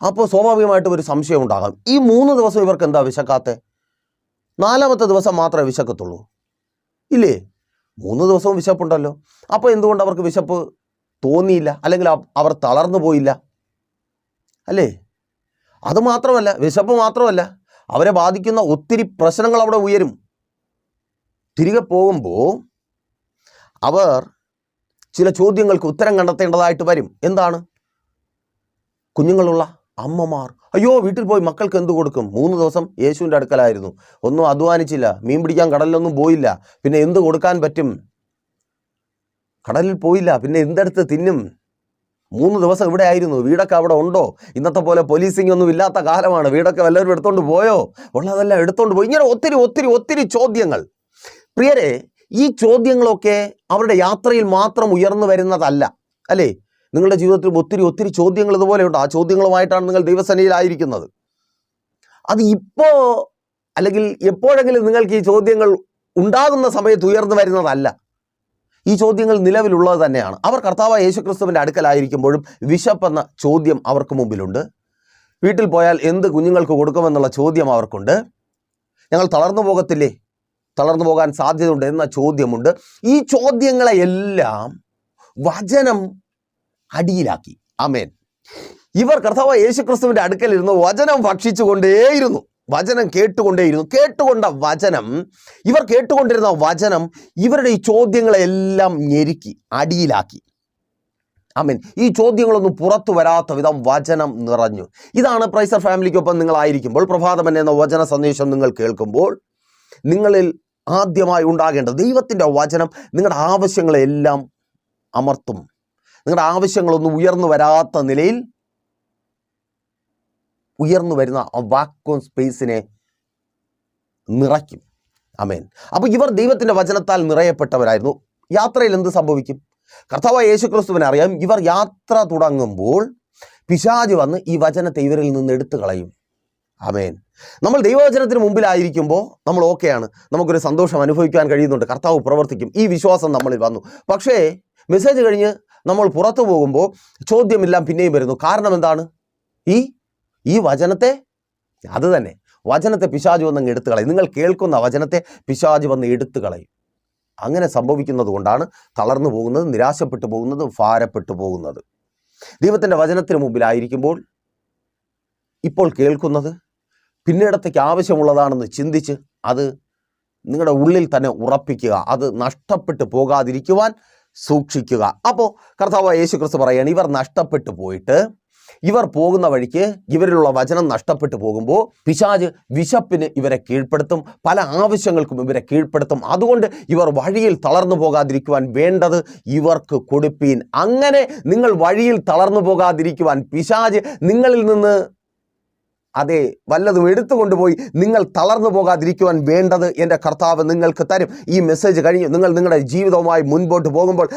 അപ്പോൾ സ്വാഭാവികമായിട്ടും ഒരു സംശയം ഉണ്ടാകാം, ഈ 3 ദിവസം ഇവർക്ക് എന്താ വിശക്കാത്തെ? 4ാമത്തെ ദിവസം മാത്രമേ വിശക്കത്തുള്ളൂ ഇല്ലേ? 3 ദിവസവും വിശപ്പുണ്ടല്ലോ. അപ്പോൾ എന്തുകൊണ്ട് അവർക്ക് വിശപ്പ് തോന്നിയില്ല, അല്ലെങ്കിൽ അവർ തളർന്നു പോയില്ല? അല്ലേ? അതുമാത്രമല്ല, വിശപ്പ് മാത്രമല്ല, അവരെ ബാധിക്കുന്ന ഒത്തിരി പ്രശ്നങ്ങൾ അവിടെ ഉയരും. തിരികെ പോകുമ്പോൾ അവർ ചില ചോദ്യങ്ങൾക്ക് ഉത്തരം കണ്ടെത്തേണ്ടതായിട്ട് വരും. എന്താണ്? കുഞ്ഞുങ്ങളുള്ള അമ്മമാർ, അയ്യോ വീട്ടിൽ പോയി മക്കൾക്ക് എന്ത് കൊടുക്കും? 3 ദിവസം യേശുവിൻ്റെ അടുക്കലായിരുന്നു, ഒന്നും അധ്വാനിച്ചില്ല, മീൻ പിടിക്കാൻ കടലിലൊന്നും പോയില്ല, പിന്നെ എന്ത് കൊടുക്കാൻ പറ്റും? കടലിൽ പോയില്ല, പിന്നെ എന്തെടുത്ത് തിന്നും? 3 ദിവസം ഇവിടെ ആയിരുന്നു, വീടൊക്കെ അവിടെ ഉണ്ടോ? ഇന്നത്തെ പോലെ പോലീസിംഗ് ഒന്നും ഇല്ലാത്ത കാലമാണ്, വീടൊക്കെ വല്ലവരും എടുത്തോണ്ട് പോയോ? ഉള്ളതെല്ലാം എടുത്തോണ്ട് പോയി. ഇങ്ങനെ ഒത്തിരി ഒത്തിരി ഒത്തിരി ചോദ്യങ്ങൾ. പ്രിയരെ, ഈ ചോദ്യങ്ങളൊക്കെ അവരുടെ യാത്രയിൽ മാത്രം ഉയർന്നു വരുന്നതല്ല, അല്ലേ? നിങ്ങളുടെ ജീവിതത്തിൽ ഒത്തിരി ഒത്തിരി ചോദ്യങ്ങൾ ഇതുപോലെയുണ്ട്. ആ ചോദ്യങ്ങളുമായിട്ടാണ് നിങ്ങൾ ദൈവസന്നിധിയിലായിരിക്കുന്നത്. അത് ഇപ്പോൾ അല്ലെങ്കിൽ എപ്പോഴെങ്കിലും നിങ്ങൾക്ക് ഈ ചോദ്യങ്ങൾ ഉണ്ടാകുന്ന സമയത്ത് ഉയർന്നു വരുന്നതല്ല. ഈ ചോദ്യങ്ങൾ നിലവിലുള്ളത് തന്നെയാണ്. അവർ കർത്താവായ യേശുക്രിസ്തുവിൻ്റെ അടുക്കലായിരിക്കുമ്പോഴും വിശപ്പെന്ന ചോദ്യം അവർക്ക് മുമ്പിലുണ്ട്. വീട്ടിൽ പോയാൽ എന്ത് കുഞ്ഞുങ്ങൾക്ക് കൊടുക്കുമെന്നുള്ള ചോദ്യം അവർക്കുണ്ട്. ഞങ്ങൾ തളർന്നു പോകത്തില്ലേ, തളർന്നു പോകാൻ സാധ്യതയുണ്ട് എന്ന ചോദ്യമുണ്ട്. ഈ ചോദ്യങ്ങളെയെല്ലാം വചനം അടിയിലാക്കി. ആമേൻ. ഇവർ കർത്താവായ യേശുക്രിസ്തുവിൻ്റെ അടുക്കലിരുന്ന് വചനം ഭക്ഷിച്ചുകൊണ്ടേയിരുന്നു, വചനം കേട്ടുകൊണ്ട വചനം, ഇവർ കേട്ടുകൊണ്ടിരുന്ന വചനം ഇവരുടെ ഈ ചോദ്യങ്ങളെല്ലാം ഞെരുക്കി അടിയിലാക്കി. ആമേൻ. ഈ ചോദ്യങ്ങളൊന്നും പുറത്തു വരാത്ത വിധം വചനം നിറഞ്ഞു. ഇതാണ് പ്രൈസർ ഫാമിലിക്കൊപ്പം നിങ്ങളായിരിക്കുമ്പോൾ, പ്രഭാതമൻ എന്ന വചന സന്ദേശം നിങ്ങൾ കേൾക്കുമ്പോൾ നിങ്ങളിൽ ആദ്യമായി ഉണ്ടാകേണ്ടത് ദൈവത്തിൻ്റെ വചനം നിങ്ങളുടെ ആവശ്യങ്ങളെല്ലാം അമർത്തും. നിങ്ങളുടെ ആവശ്യങ്ങളൊന്നും ഉയർന്നു വരാത്ത നിലയിൽ ഉയർന്നു വരുന്ന ആ വാക്വം സ്പേസിനെ നിറയ്ക്കും. ആമേൻ. അപ്പോൾ ഇവർ ദൈവത്തിൻ്റെ വചനത്താൽ നിറയപ്പെട്ടവരായിരുന്നു. യാത്രയിൽ എന്ത് സംഭവിക്കും? കർത്താവായ യേശുക്രിസ്തുവിനെ അറിയാം. ഇവർ യാത്ര തുടങ്ങുമ്പോൾ പിശാച് വന്ന് ഈ വചനത്തെ ഇവരിൽ നിന്ന് എടുത്തു കളയും. ആമേൻ. നമ്മൾ ദൈവവചനത്തിന് മുമ്പിലായിരിക്കുമ്പോൾ നമ്മൾ ഓക്കെയാണ്, നമുക്കൊരു സന്തോഷം അനുഭവിക്കാൻ കഴിയുന്നുണ്ട്, കർത്താവ് പ്രവർത്തിക്കും, ഈ വിശ്വാസം നമ്മളിൽ വന്നു. പക്ഷേ മെസ്സേജ് കഴിഞ്ഞ് നമ്മൾ പുറത്തു പോകുമ്പോൾ ചോദ്യമെല്ലാം പിന്നെയും വരുന്നു. കാരണം എന്താണ്? ഈ വചനത്തെ, അത് തന്നെ വചനത്തെ പിശാച് വന്ന് അങ്ങ് എടുത്തു കളയും. നിങ്ങൾ കേൾക്കുന്ന വചനത്തെ പിശാച് വന്ന് എടുത്തു കളയും. അങ്ങനെ സംഭവിക്കുന്നത് കൊണ്ടാണ് തളർന്നു പോകുന്നത്, നിരാശപ്പെട്ടു പോകുന്നത്, ഭാരപ്പെട്ടു പോകുന്നത്. ദൈവത്തിൻ്റെ വചനത്തിന് മുമ്പിലായിരിക്കുമ്പോൾ ഇപ്പോൾ കേൾക്കുന്നത് പിന്നീടത്തേക്ക് ആവശ്യമുള്ളതാണെന്ന് ചിന്തിച്ച് അത് നിങ്ങളുടെ ഉള്ളിൽ തന്നെ ഉറപ്പിക്കുക, അത് നഷ്ടപ്പെട്ടു പോകാതിരിക്കുവാൻ സൂക്ഷിക്കുക. അപ്പോൾ കർത്താവായ യേശുക്രിസ്തു പറയുകയാണ്, ഇവർ നഷ്ടപ്പെട്ടു പോയിട്ട് ഇവർ പോകുന്ന വഴിക്ക് ഇവരിലുള്ള വചനം നഷ്ടപ്പെട്ടു പോകുമ്പോൾ പിശാച് വിശപ്പിന് ഇവരെ കീഴ്പ്പെടുത്തും, പല ആവശ്യങ്ങൾക്കും ഇവരെ കീഴ്പ്പെടുത്തും. അതുകൊണ്ട് ഇവർ വഴിയിൽ തളർന്നു പോകാതിരിക്കുവാൻ വേണ്ടത് ഇവർക്ക് കൊടുപ്പീൻ. അങ്ങനെ നിങ്ങൾ വഴിയിൽ തളർന്നു പോകാതിരിക്കുവാൻ പിശാച് നിങ്ങളിൽ നിന്ന് വല്ലതും എടുത്തുകൊണ്ടുപോയി നിങ്ങൾ തളർന്നു പോകാതിരിക്കുവാൻ വേണ്ടത് എൻ്റെ കർത്താവ് നിങ്ങൾക്ക് തരും. ഈ മെസ്സേജ് കഴിഞ്ഞ് നിങ്ങൾ നിങ്ങളുടെ ജീവിതവുമായി മുൻപോട്ട് പോകുമ്പോൾ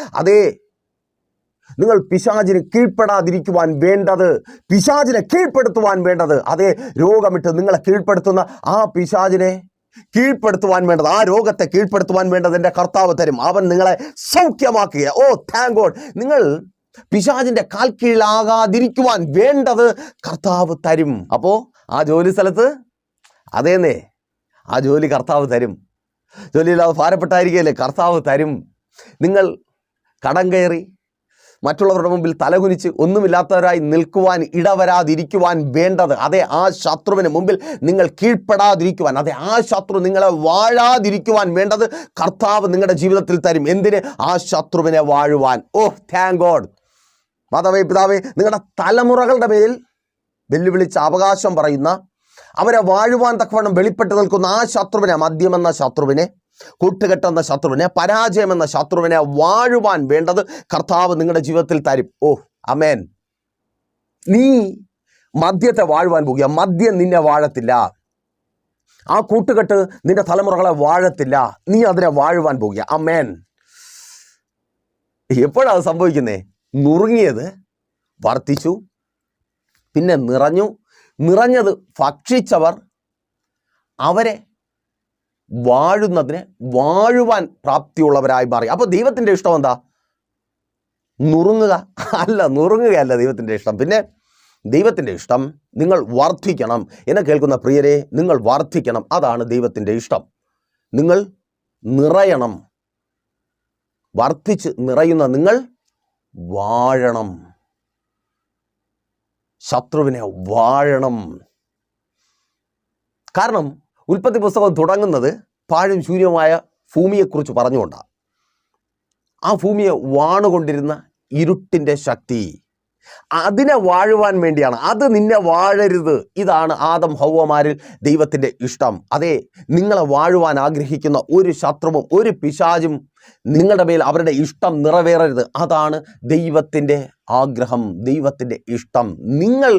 നിങ്ങൾ പിശാചിന് കീഴ്പ്പെടാതിരിക്കുവാൻ വേണ്ടത്, പിശാചിനെ കീഴ്പ്പെടുത്തുവാൻ വേണ്ടത്, രോഗമിട്ട് നിങ്ങളെ കീഴ്പ്പെടുത്തുന്ന ആ പിശാചിനെ കീഴ്പ്പെടുത്തുവാൻ വേണ്ടത്, ആ രോഗത്തെ കീഴ്പ്പെടുത്തുവാൻ വേണ്ടത് എൻ്റെ കർത്താവ് തരും. അവൻ നിങ്ങളെ സൗഖ്യമാക്കുക. ഓ താങ്ക് ഗോഡ്. നിങ്ങൾ പിശാചിൻ്റെ കാൽ കീഴിലാകാതിരിക്കുവാൻ വേണ്ടത് കർത്താവ് തരും. അപ്പോൾ ആ ജോലി സ്ഥലത്ത് ആ ജോലി കർത്താവ് തരും. ജോലിയില്ലാതെ ഭാരപ്പെട്ടായിരിക്കുകയല്ലേ, കർത്താവ് തരും. നിങ്ങൾ കടം കയറി മറ്റുള്ളവരുടെ മുമ്പിൽ തലകുനിച്ച് ഒന്നുമില്ലാത്തവരായി നിൽക്കുവാൻ ഇടവരാതിരിക്കുവാൻ വേണ്ടത്, അതെ ആ ശത്രുവിന് മുമ്പിൽ നിങ്ങൾ കീഴ്പ്പെടാതിരിക്കുവാൻ, അതെ ആ ശത്രു നിങ്ങളെ വാഴാതിരിക്കുവാൻ വേണ്ടത് കർത്താവ് നിങ്ങളുടെ ജീവിതത്തിൽ തരും. എന്തിന്? ആ ശത്രുവിനെ വാഴുവാൻ. Thank God. മാതാവേ, പിതാവേ, നിങ്ങളുടെ തലമുറകളുടെ മേൽ വെല്ലുവിളിച്ച് അവകാശം പറയുന്ന, അവരെ വാഴുവാൻ തക്കവണ്ണം വെളിപ്പെട്ട് നിൽക്കുന്ന ആ ശത്രുവിനെ, മദ്യമെന്ന ശത്രുവിനെ, കൂട്ടുകെട്ടെന്ന ശത്രുവിനെ, പരാജയമെന്ന ശത്രുവിനെ വാഴുവാൻ വേണ്ടത് കർത്താവ് നിങ്ങളുടെ ജീവിതത്തിൽ തരും. ആമേൻ. നീ മദ്യത്തെ വാഴുവാൻ പോകുക, മദ്യം നിന്നെ വാഴത്തില്ല. ആ കൂട്ടുകെട്ട് നിന്റെ തലമുറകളെ വാഴത്തില്ല. നീ അതിനെ വാഴുവാൻ പോകുക. ആമേൻ. എപ്പോഴാണ് അത് സംഭവിക്കുന്നേ? നുറുങ്ങിയത് വർദ്ധിച്ചു, പിന്നെ നിറഞ്ഞത് ഭക്ഷിച്ചവർ അവരെ വാഴുവാൻ പ്രാപ്തിയുള്ളവരായി മാറി. അപ്പോൾ ദൈവത്തിൻ്റെ ഇഷ്ടം എന്താ? നുറുങ്ങുകയല്ല ദൈവത്തിൻ്റെ ഇഷ്ടം. പിന്നെ ദൈവത്തിൻ്റെ ഇഷ്ടം നിങ്ങൾ വർദ്ധിക്കണം. എന്നെ കേൾക്കുന്ന പ്രിയരെ, നിങ്ങൾ വർദ്ധിക്കണം. അതാണ് ദൈവത്തിൻ്റെ ഇഷ്ടം. നിങ്ങൾ നിറയണം. വർദ്ധിച്ച് നിറയുന്ന നിങ്ങൾ വാഴണം. ശത്രുവിനെ വാഴണം. കാരണം ഉൽപ്പത്തി പുസ്തകം തുടങ്ങുന്നത് പാഴും ശൂന്യമായ ഭൂമിയെക്കുറിച്ച് പറഞ്ഞുകൊണ്ടാണ്. ആ ഭൂമിയെ വാണുകൊണ്ടിരുന്ന ഇരുട്ടിൻ്റെ ശക്തി, അതിനെ വാഴുവാൻ വേണ്ടിയാണ്. അത് നിന്നെ വാഴരുത്. ഇതാണ് ആദം ഹൗവമാരിൽ ദൈവത്തിൻ്റെ ഇഷ്ടം. അതെ, നിങ്ങളെ വാഴുവാൻ ആഗ്രഹിക്കുന്ന ഒരു ശത്രുവും ഒരു പിശാചും നിങ്ങളുടെ മേൽ അവരുടെ ഇഷ്ടം നിറവേറരുത്. അതാണ് ദൈവത്തിൻ്റെ ആഗ്രഹം, ദൈവത്തിൻ്റെ ഇഷ്ടം. നിങ്ങൾ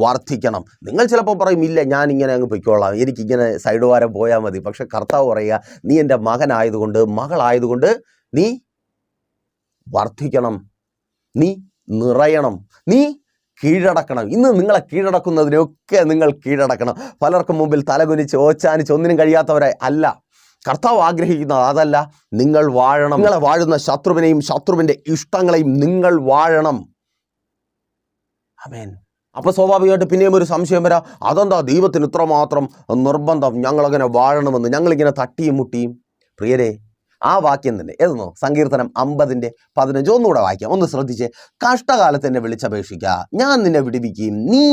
വർദ്ധിക്കണം. നിങ്ങൾ ചിലപ്പോൾ പറയും, ഇല്ല ഞാനിങ്ങനെ അങ്ങ് പൊയ്ക്കോളാം, എനിക്കിങ്ങനെ സൈഡ് വാരം പോയാൽ മതി. പക്ഷെ കർത്താവ് പറയുക, നീ എൻ്റെ മകനായതുകൊണ്ട്, മകളായതുകൊണ്ട് നീ വർദ്ധിക്കണം, നീ നിറയണം, നീ കീഴടക്കണം. ഇന്ന് നിങ്ങളെ കീഴടക്കുന്നതിനൊക്കെ നിങ്ങൾ കീഴടക്കണം. പലർക്കും മുമ്പിൽ തലകുനിച്ച് ഓച്ചാനിച്ച് ഒന്നിനും കഴിയാത്തവരായി അല്ല. കർത്താവ് ആഗ്രഹിക്കുന്നത് അതല്ല. നിങ്ങൾ വാഴണം. നിങ്ങളെ വാഴുന്ന ശത്രുവിനെയും ശത്രുവിൻ്റെ ഇഷ്ടങ്ങളെയും നിങ്ങൾ വാഴണം. ആമേൻ. അപ്പോൾ സ്വാഭാവികമായിട്ട് പിന്നെയും ഒരു സംശയം വരാം, അതെന്താ ദൈവത്തിന് ഇത്രമാത്രം നിർബന്ധം ഞങ്ങളങ്ങനെ വാഴണമെന്ന്, ഞങ്ങളിങ്ങനെ തട്ടിയും മുട്ടിയും? പ്രിയരെ, ആ വാക്യം തന്നെ ഏതെന്നോ? സങ്കീർത്തനം 50:15. ഒന്നുകൂടെ വായിക്കാം, ഒന്ന് ശ്രദ്ധിച്ചേ. കഷ്ടകാലത്ത് എന്നെ വിളിച്ചപേക്ഷിക്കുക, ഞാൻ നിന്നെ വിടുവിക്കുകയും നീ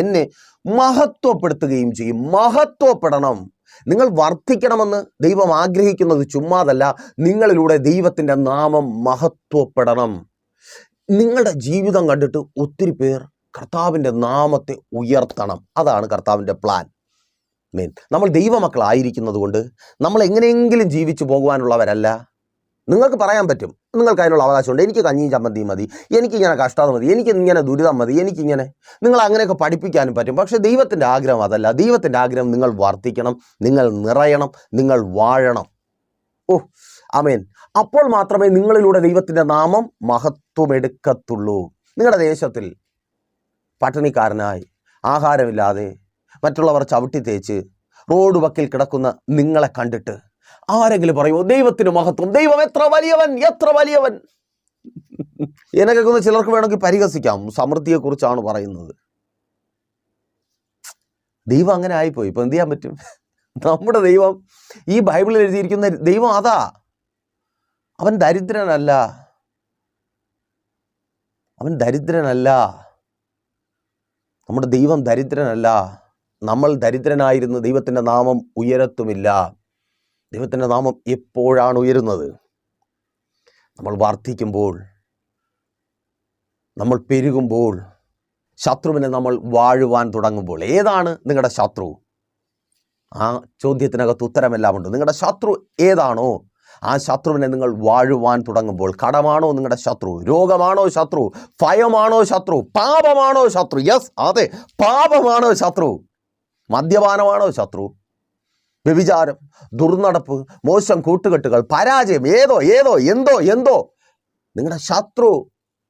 എന്നെ മഹത്വപ്പെടുത്തുകയും ചെയ്യും. മഹത്വപ്പെടണം. നിങ്ങൾ വർദ്ധിക്കണമെന്ന് ദൈവം ആഗ്രഹിക്കുന്നത് ചുമ്മാതല്ല, നിങ്ങളിലൂടെ ദൈവത്തിൻ്റെ നാമം മഹത്വപ്പെടണം. നിങ്ങളുടെ ജീവിതം കണ്ടിട്ട് ഒത്തിരി പേർ കർത്താവിൻ്റെ നാമത്തെ ഉയർത്തണം. അതാണ് കർത്താവിൻ്റെ പ്ലാൻ. നമ്മൾ ദൈവമക്കളായിരിക്കുന്നത് കൊണ്ട് നമ്മൾ എങ്ങനെയെങ്കിലും ജീവിച്ചു പോകുവാനുള്ളവരല്ല. നിങ്ങൾക്ക് പറയാൻ പറ്റും, നിങ്ങൾക്ക് അതിനുള്ള അവകാശമുണ്ട്, എനിക്ക് കഞ്ഞിയും ചമ്മന്തിയും മതി, എനിക്കിങ്ങനെ കഷ്ടത മതി, എനിക്കിങ്ങനെ ദുരിതം മതി, എനിക്കിങ്ങനെ. നിങ്ങൾ അങ്ങനെയൊക്കെ പഠിപ്പിക്കാനും പറ്റും. പക്ഷേ ദൈവത്തിൻ്റെ ആഗ്രഹം അതല്ല. ദൈവത്തിൻ്റെ ആഗ്രഹം നിങ്ങൾ വർദ്ധിക്കണം, നിങ്ങൾ നിറയണം, നിങ്ങൾ വാഴണം. ആമേൻ. അപ്പോൾ മാത്രമേ നിങ്ങളിലൂടെ ദൈവത്തിൻ്റെ നാമം മഹത്വമെടുക്കത്തുള്ളൂ. നിങ്ങളുടെ ദേശത്തിൽ പട്ടിണിക്കാരനായി, ആഹാരമില്ലാതെ, മറ്റുള്ളവർ ചവിട്ടി തേച്ച് റോഡ് വക്കിൽ കിടക്കുന്ന നിങ്ങളെ കണ്ടിട്ട് ആരെങ്കിലും പറയുമോ ദൈവത്തിന് മഹത്വം, ദൈവം എത്ര വലിയവൻ, എത്ര വലിയവൻ? എന്നെ കേൾക്കുന്ന ചിലർക്ക് വേണമെങ്കിൽ പരിഹസിക്കാം, സമൃദ്ധിയെക്കുറിച്ചാണ് പറയുന്നത്. ദൈവം അങ്ങനെ ആയിപ്പോയി. ഇപ്പം എന്ത് ചെയ്യാൻ പറ്റും? നമ്മുടെ ദൈവം, ഈ ബൈബിളിൽ എഴുതിയിരിക്കുന്ന ദൈവം അതാ. അവൻ ദരിദ്രനല്ല, അവൻ ദരിദ്രനല്ല. നമ്മുടെ ദൈവം ദരിദ്രനല്ല. നമ്മൾ ദരിദ്രനായിരുന്ന് ദൈവത്തിൻ്റെ നാമം ഉയരത്തുമില്ല. ദൈവത്തിൻ്റെ നാമം എപ്പോഴാണ് ഉയരുന്നത്? നമ്മൾ വർദ്ധിക്കുമ്പോൾ, നമ്മൾ പെരുകുമ്പോൾ, ശത്രുവിനെ നമ്മൾ വാഴുവാൻ തുടങ്ങുമ്പോൾ. ഏതാണ് നിങ്ങളുടെ ശത്രു? ആ ചോദ്യത്തിനകത്ത് ഉത്തരമെല്ലാം ഉണ്ട്. നിങ്ങളുടെ ശത്രു ഏതാണോ ആ ശത്രുവിനെ നിങ്ങൾ വാഴുവാൻ തുടങ്ങുമ്പോൾ. കടമാണോ നിങ്ങളുടെ ശത്രു? രോഗമാണോ ശത്രു? ഭയമാണോ ശത്രു? പാപമാണോ ശത്രു? യെസ്, അതെ, പാപമാണോ ശത്രു? മദ്യപാനമാണോ ശത്രു? വ്യഭിചാരം, ദുർനടപ്പ്, മോശം കൂട്ടുകെട്ടുകൾ, പരാജയം, എന്തോ നിങ്ങളുടെ ശത്രു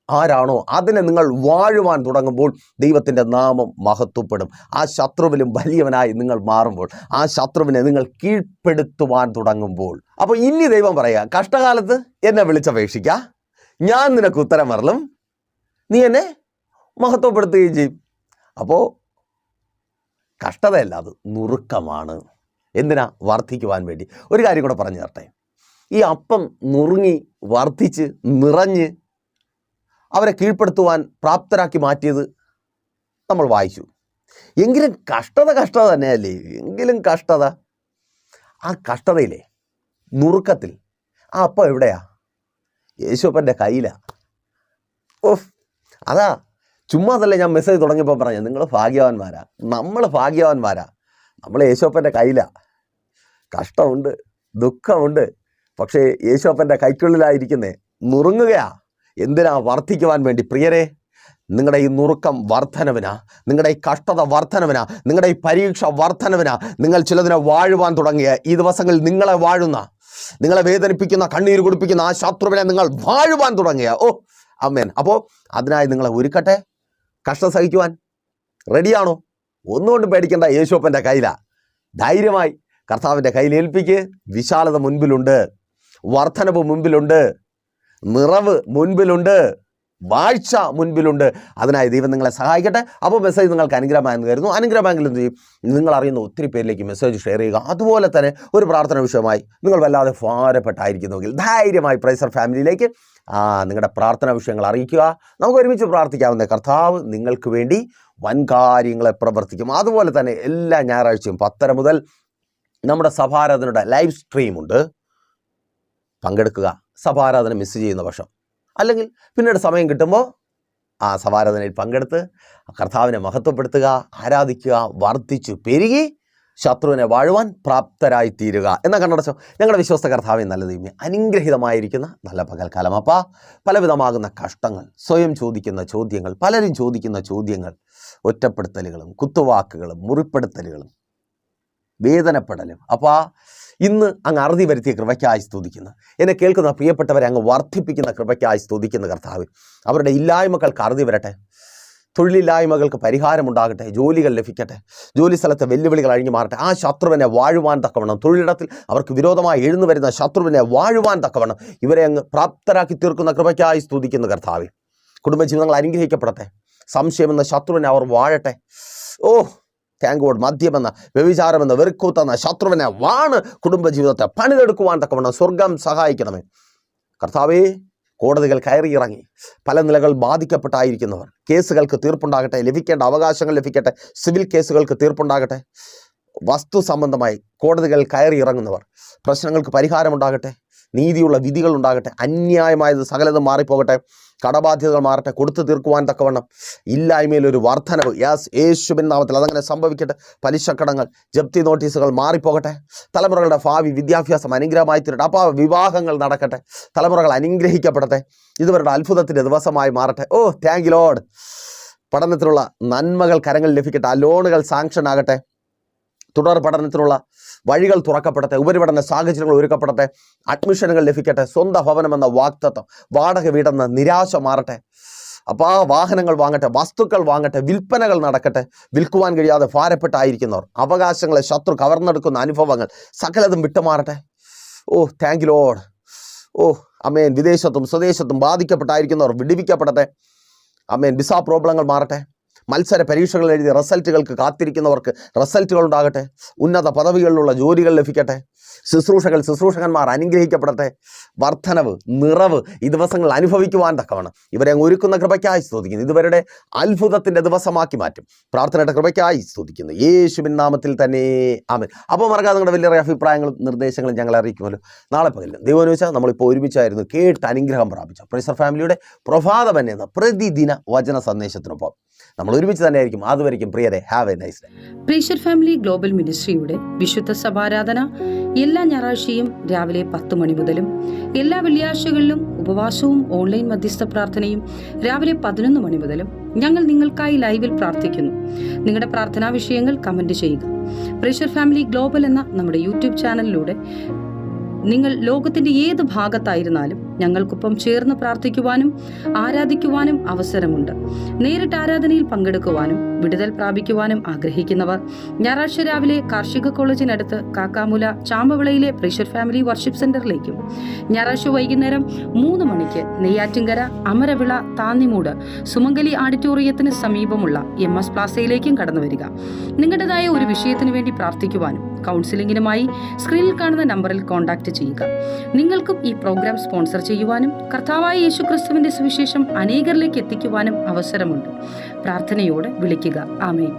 ആരാണോ അതിനെ നിങ്ങൾ വാഴുവാൻ തുടങ്ങുമ്പോൾ ദൈവത്തിൻ്റെ നാമം മഹത്വപ്പെടും. ആ ശത്രുവിലും വലിയവനായി നിങ്ങൾ മാറുമ്പോൾ, ആ ശത്രുവിനെ നിങ്ങൾ കീഴ്പ്പെടുത്തുവാൻ തുടങ്ങുമ്പോൾ. അപ്പോൾ ഇനി ദൈവം പറയുക, കഷ്ടകാലത്ത് എന്നെ വിളിച്ചപേക്ഷിക്കുക, ഞാൻ നിനക്ക് ഉത്തരം വരലും, നീ എന്നെ മഹത്വപ്പെടുത്തുകയും ചെയ്യും. അപ്പോൾ കഷ്ടതയല്ല, അത് നുറുക്കമാണ്. എന്തിനാ? വർദ്ധിക്കുവാൻ വേണ്ടി. ഒരു കാര്യം കൂടെ പറഞ്ഞു തരട്ടെ. ഈ അപ്പം നുറുങ്ങി വർദ്ധിച്ച് നിറഞ്ഞ് അവരെ കീഴ്പ്പെടുത്തുവാൻ പ്രാപ്തരാക്കി മാറ്റിയത് നമ്മൾ വായിച്ചു. എങ്കിലും കഷ്ടത തന്നെയല്ലേ? എങ്കിലും കഷ്ടത, ആ കഷ്ടതയിലെ നുറുക്കത്തിൽ ആ അപ്പം എവിടെയാ? യേശുപ്പൻ്റെ കയ്യിലാണ്. ഓഫ്, അതാ ചുമ്മാതല്ലേ ഞാൻ മെസ്സേജ് തുടങ്ങിയപ്പോൾ പറഞ്ഞു, നിങ്ങൾ ഭാഗ്യവാന്മാരാ, നമ്മൾ ഭാഗ്യവാന്മാരാ, നമ്മൾ യേശുപ്പൻ്റെ കയ്യിലാണ്. കഷ്ടമുണ്ട്, ദുഃഖമുണ്ട്, പക്ഷേ യേശുപ്പൻ്റെ കൈക്കുള്ളിലായിരിക്കുന്നേ. നുറുങ്ങുകയാ. എന്തിനാ? വർദ്ധിക്കുവാൻ വേണ്ടി. പ്രിയരെ, നിങ്ങളുടെ ഈ നുറുക്കം വർധനവിനാ, നിങ്ങളുടെ ഈ കഷ്ടത വർധനവിനാ, നിങ്ങളുടെ ഈ പരീക്ഷ വർധനവിനാ. നിങ്ങൾ ചിലതിനെ വാഴുവാൻ തുടങ്ങിയ ഈ ദിവസങ്ങളിൽ നിങ്ങളെ വാഴുന്ന, നിങ്ങളെ വേദനിപ്പിക്കുന്ന, കണ്ണീര് കുടിപ്പിക്കുന്ന ആ ശത്രുവിനെ നിങ്ങൾ വാഴുവാൻ തുടങ്ങിയ, ഓ ആമേൻ. അപ്പോൾ അതിനായി നിങ്ങളെ ഒരുക്കട്ടെ. കഷ്ടം സഹിക്കുവാൻ റെഡിയാണോ? ഒന്നുകൊണ്ടും പേടിക്കേണ്ട, യേശുപ്പൻ്റെ കയ്യിലാ. ധൈര്യമായി കർത്താവിൻ്റെ കയ്യിൽ ഏൽപ്പിക്ക്. വിശാലത മുൻപിലുണ്ട്, വർധനവ് മുൻപിലുണ്ട്, നിറവ് മുൻപിലുണ്ട്, വാഴ്ച മുൻപിലുണ്ട്. അതിനായി ദൈവം നിങ്ങളെ സഹായിക്കട്ടെ. അപ്പോൾ മെസ്സേജ് നിങ്ങൾക്ക് അനുഗ്രഹമായെന്ന് കരുതുന്നു. അനുഗ്രഹമെങ്കിൽ എന്ത് ചെയ്യും? നിങ്ങൾ അറിയുന്ന ഒത്തിരി പേരിലേക്ക് മെസ്സേജ് ഷെയർ ചെയ്യുക. അതുപോലെ തന്നെ ഒരു പ്രാർത്ഥന വിഷയമായി നിങ്ങൾ വല്ലാതെ ഭാരപ്പെട്ടായിരിക്കുന്നുവെങ്കിൽ ധൈര്യമായി പ്രൈസർ ഫാമിലിയിലേക്ക് നിങ്ങളുടെ പ്രാർത്ഥനാ വിഷയങ്ങൾ അറിയിക്കുക. നമുക്ക് ഒരുമിച്ച് പ്രാർത്ഥിക്കാവുന്ന കർത്താവ് നിങ്ങൾക്ക് വേണ്ടി വൻ കാര്യങ്ങളെ പ്രവർത്തിക്കും. അതുപോലെ തന്നെ എല്ലാ ഞായറാഴ്ചയും 10:30 മുതൽ നമ്മുടെ സഭാരാധനയുടെ ലൈവ് സ്ട്രീമുണ്ട്. പങ്കെടുക്കുക. സഭാരാധന മിസ് ചെയ്യുന്ന പക്ഷം, അല്ലെങ്കിൽ പിന്നീട് സമയം കിട്ടുമ്പോൾ ആ സഭാരാധനയിൽ പങ്കെടുത്ത് കർത്താവിനെ മഹത്വപ്പെടുത്തുക, ആരാധിക്കുക, വർദ്ധിച്ചു പെരുകി ശത്രുവിനെ വാഴുവാൻ പ്രാപ്തരായി തീരുക എന്ന കണ്ണടച്ചോ. ഞങ്ങളുടെ വിശ്വസ്ത കർത്താവെ നല്ല ദൈവമേ, അനുഗ്രഹീതമായിരിക്കുന്ന നല്ല പകൽക്കാലം അപ്പാ. പലവിധമാകുന്ന കഷ്ടങ്ങൾ, സ്വയം ചോദിക്കുന്ന ചോദ്യങ്ങൾ, പലരും ചോദിക്കുന്ന ചോദ്യങ്ങൾ, ഒറ്റപ്പെടുത്തലുകളും കുത്തുവാക്കുകളും മുറിപ്പെടുത്തലുകളും വേദനപ്പെടലും അപ്പാ, ഇന്ന് അങ്ങ് അറുതി വരുത്തിയ കൃപയ്ക്കായി സ്തുതിക്കുന്നു. എന്നെ കേൾക്കുന്ന പ്രിയപ്പെട്ടവരെ അങ്ങ് വർദ്ധിപ്പിക്കുന്ന കൃപയ്ക്കായി സ്തുതിക്കുന്ന കർത്താവ്. അവരുടെ ഇല്ലായ്മകൾക്ക് അറുതി വരട്ടെ, തൊഴിലില്ലായ്മകൾക്ക് പരിഹാരമുണ്ടാകട്ടെ, ജോലികൾ ലഭിക്കട്ടെ, ജോലി സ്ഥലത്തെ വെല്ലുവിളികൾ അഴിഞ്ഞു മാറട്ടെ. ആ ശത്രുവിനെ വാഴുവാൻ തക്കവണ്ണം, തൊഴിലിടത്തിൽ അവർക്ക് വിരോധമായി എഴുന്നു വരുന്ന ശത്രുവിനെ വാഴുവാൻ തക്കവണ്ണം ഇവരെ അങ്ങ് പ്രാപ്തരാക്കി തീർക്കുന്ന കൃപയ്ക്കായി സ്തുതിക്കുന്ന കർത്താവ്. കുടുംബജീവിതങ്ങൾ അനുഗ്രഹിക്കപ്പെടട്ടെ. സംശയമെന്ന ശത്രുവിനെ അവർ വാഴട്ടെ. ഓ താങ്ക് ഗോഡ്. മദ്യമെന്ന, വ്യഭിചാരമെന്ന, വെറുക്കൂത്തെന്ന ശത്രുവിനെ വാണ് കുടുംബജീവിതത്തെ പണിതെടുക്കുവാൻ തക്കവണ്ണം സ്വർഗം സഹായിക്കണമേ കർത്താവേ. കോടതികൾ കയറിയിറങ്ങി പല നിലകൾ ബാധിക്കപ്പെട്ടായിരിക്കുന്നവർ, കേസുകൾക്ക് തീർപ്പുണ്ടാകട്ടെ, ലഭിക്കേണ്ട അവകാശങ്ങൾ ലഭിക്കട്ടെ, സിവിൽ കേസുകൾക്ക് തീർപ്പുണ്ടാകട്ടെ, വസ്തു സംബന്ധമായി കോടതികൾ കയറിയിറങ്ങുന്നവർ, പ്രശ്നങ്ങൾക്ക് പരിഹാരമുണ്ടാകട്ടെ, നീതിയുള്ള വിധികൾ ഉണ്ടാകട്ടെ, അന്യായമായത് സകലതും മാറിപ്പോകട്ടെ, കടബാധ്യതകൾ മാറട്ടെ, കൊടുത്തു തീർക്കുവാൻ തക്കവണ്ണം ഇല്ലായ്മയിൽ ഒരു വർധനവ് യേശുവിൻ നാമത്തിൽ അതങ്ങനെ സംഭവിക്കട്ടെ. പലിശക്കടങ്ങൾ, ജപ്തി നോട്ടീസുകൾ മാറിപ്പോകട്ടെ. തലമുറകളുടെ ഭാവി വിദ്യാഭ്യാസം അനുഗ്രഹമായി തീരട്ടെ. അപ്പോൾ വിവാഹങ്ങൾ നടക്കട്ടെ, തലമുറകൾ അനുഗ്രഹിക്കപ്പെടട്ടെ, ഇതുവരുടെ അത്ഭുതത്തിൻ്റെ ദിവസമായി മാറട്ടെ. ഓ താങ്ക് യു ലോർഡ്. പഠനത്തിനുള്ള നന്മകൾ കരങ്ങളിൽ ലഭിക്കട്ടെ. ആ ലോണുകൾ സാങ്ഷൻ ആകട്ടെ, തുടർ പഠനത്തിനുള്ള വഴികൾ തുറക്കപ്പെടട്ടെ, ഉപരിപഠന സാഹചര്യങ്ങൾ ഒരുക്കപ്പെടട്ടെ, അഡ്മിഷനുകൾ ലഭിക്കട്ടെ, സ്വന്തം ഭവനമെന്ന വാഗ്ദത്തം, വാടക വീടെന്ന നിരാശ മാറട്ടെ. അപ്പോൾ വാഹനങ്ങൾ വാങ്ങട്ടെ, വസ്തുക്കൾ വാങ്ങട്ടെ, വിൽപ്പനകൾ നടക്കട്ടെ. വിൽക്കുവാൻ കഴിയാതെ ഭാരപ്പെട്ടായിരിക്കുന്നവർ, അവകാശങ്ങളെ ശത്രു കവർന്നെടുക്കുന്ന അനുഭവങ്ങൾ സകലതും വിട്ടുമാറട്ടെ. ഓ താങ്ക് യു ലോർഡ്. ഓ അമേൻ. വിദേശത്തും സ്വദേശത്തും ബാധിക്കപ്പെട്ടായിരിക്കുന്നവർ വിടുവിക്കപ്പെടട്ടെ. അമേൻ. വിസ പ്രോബ്ലങ്ങൾ മാറട്ടെ. മത്സര പരീക്ഷകൾ എഴുതി റിസൾട്ടുകൾക്ക് കാത്തിരിക്കുന്നവർക്ക് റിസൾട്ടുകൾ ഉണ്ടാകട്ടെ. ഉന്നത പദവികളിലുള്ള ജോലികൾ ലഭിക്കട്ടെ. ശുശ്രൂഷകന്മാർ അനുഗ്രഹിക്കപ്പെടട്ടെ. വർധനവ്, നിറവ് ഈ ദിവസങ്ങൾ അനുഭവിക്കുവാൻ തക്കവണ്ണം ഇവരെ അങ്ങ് ഒരുക്കുന്ന കൃപയ്ക്കായി സ്തുതിക്കുന്നു. ഇതുവരുടെ അത്ഭുതത്തിൻ്റെ ദിവസമാക്കി മാറ്റും. പ്രാർത്ഥനയുടെ കൃപയ്ക്കായി സ്തുതിക്കുന്നു യേശുവിൻ നാമത്തിൽ തന്നെ ആമേൻ. അപ്പോൾ മറക്കാതെ നിങ്ങളുടെ വലിയ അഭിപ്രായങ്ങളും നിർദ്ദേശങ്ങളും ഞങ്ങളെ അറിയിക്കുമല്ലോ. നാളെ പകലിലും ദൈവം വെച്ചാൽ നമ്മളിപ്പോൾ ഒരുമിച്ചായിരുന്നു കേട്ട് അനുഗ്രഹം പ്രാപിച്ച പ്രൈസർ ഫാമിലിയുടെ പ്രഭാതം എന്ന പ്രതിദിന വചന സന്ദേശത്തിനൊപ്പം നമ്മൾ ഒരുമിച്ച് തന്നെ ആയിരിക്കും. അതുവരെയും പ്രിയരെ, have a nice day. Praiser family global മിനിസ്ട്രിയുടെ വിശുദ്ധ സഭാരാധന എല്ലാ ഞായറാഴ്ചയും രാവിലെ 10 മണി മുതലും എല്ലാ വെള്ളിയാഴ്ചകളിലും ഉപവാസവും ഓൺലൈൻ മധ്യസ്ഥ പ്രാർത്ഥനയും രാവിലെ 11 മണി മുതലും ഞങ്ങൾ നിങ്ങൾക്കായി ലൈവിൽ പ്രാർത്ഥിക്കുന്നു. നിങ്ങളുടെ പ്രാർത്ഥനാ വിഷയങ്ങൾ കമന്റ് ചെയ്യുക. പ്രൈസർ ഫാമിലി ഗ്ലോബൽ എന്ന നമ്മുടെ യൂട്യൂബ് ചാനലിലൂടെ നിങ്ങൾ ലോകത്തിന്റെ ഏത് ഭാഗത്തായിരുന്നാലും ഞങ്ങൾക്കൊപ്പം ചേർന്ന് പ്രാർത്ഥിക്കുവാനും ആരാധിക്കുവാനും അവസരമുണ്ട്. നേരിട്ട് ആരാധനയിൽ പങ്കെടുക്കുവാനും വിടുതൽ പ്രാപിക്കുവാനും ആഗ്രഹിക്കുന്നവർ ഞായറാഴ്ച രാവിലെ കാർഷിക കോളേജിനടുത്ത് കാക്കാമുല ചാമ്പവിളയിലെ പ്രേഷ്യർ ഫാമിലി വർഷിപ്പ് സെന്ററിലേക്കും ഞായറാഴ്ച വൈകുന്നേരം 3 മണിക്ക് നെയ്യാറ്റിൻകര അമരവിള താന്നിമൂട് സുമംഗലി ഓഡിറ്റോറിയത്തിന് സമീപമുള്ള MS പ്ലാസയിലേക്കും കടന്നു വരിക. നിങ്ങളുടേതായ ഒരു വിഷയത്തിനു വേണ്ടി പ്രാർത്ഥിക്കുവാനും കൗൺസിലിംഗിനുമായി സ്ക്രീനിൽ കാണുന്ന നമ്പറിൽ കോൺടാക്ട് ചെയ്യുക. നിങ്ങൾക്കും ഈ പ്രോഗ്രാം സ്പോൺസർ ചെയ്യുവാനും കർത്താവായ യേശുക്രിസ്തുവിന്റെ സുവിശേഷം അനേകരിലേക്ക് എത്തിക്കുവാനും അവസരമുണ്ട്. പ്രാർത്ഥനയോടെ വിളിക്കുക. ആമേൻ.